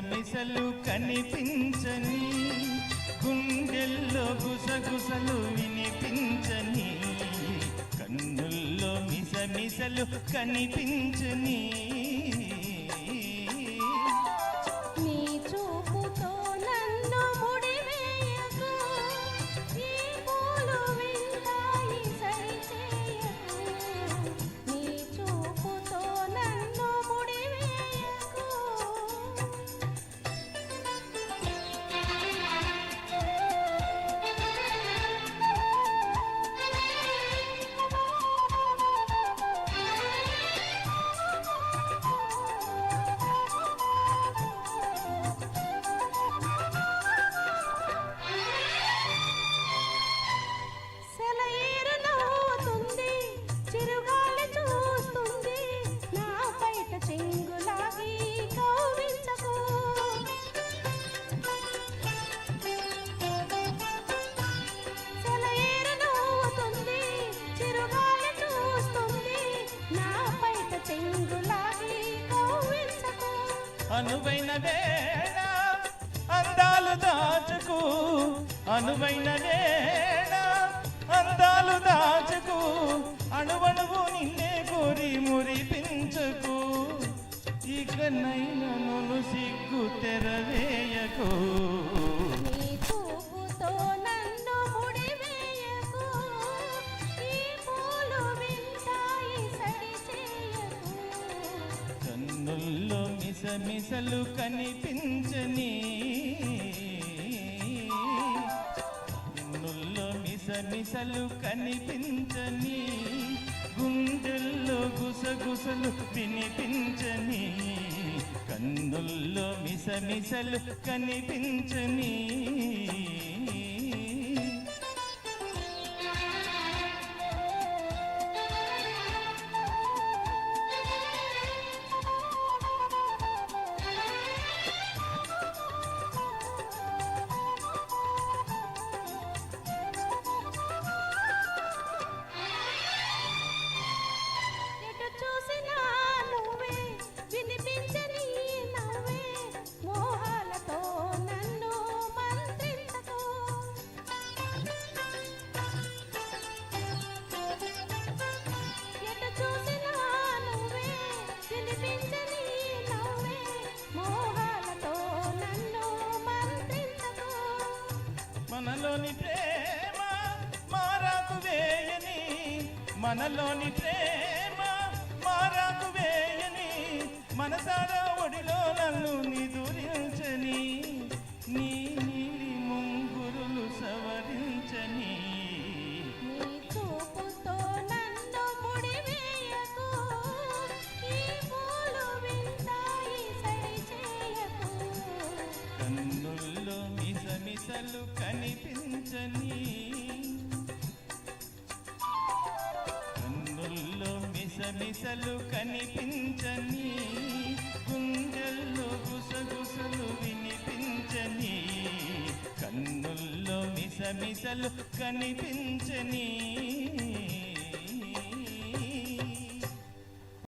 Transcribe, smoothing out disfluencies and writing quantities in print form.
మిసమిసలు కనిపించని, గుండెల్లో గుసగుసలు వినిపించని, కన్నుల్లో మిసమిసలు కనిపించని. అనువైన వేళ అందాలు దాచుకు, అనువైన వేళ అందాలు దాచుకు, అణువణువు నిన్నే కోరి మురిపించకు, ఇకనైనా నన్ను సిగ్గు తెరవేయకు. కన్నుల్లో మిసమిసలు కనిపించని, కన్నుల్లో మిసమిసలు కనిపించని, గుండెల్లో గుసగుసలు వినిపించని, కన్నుల్లో మిసమిసలు కనిపించని. మనలోని ప్రేమ మారాకు వేయని, మనలోని ప్రేమ మారాకు వేయని, మనసారా ఒడిలో నన్ను నిదురించని, నీ నీలి ముంగురులు సవరించని. కన్నుల్లో మిసమిసలు కనిపించని, కన్నుల్లో మిసమిసలు కనిపించని, గుండెల్లో గుసగుసలు వినిపించని, కన్నుల్లో మిసమిసలు కనిపించని.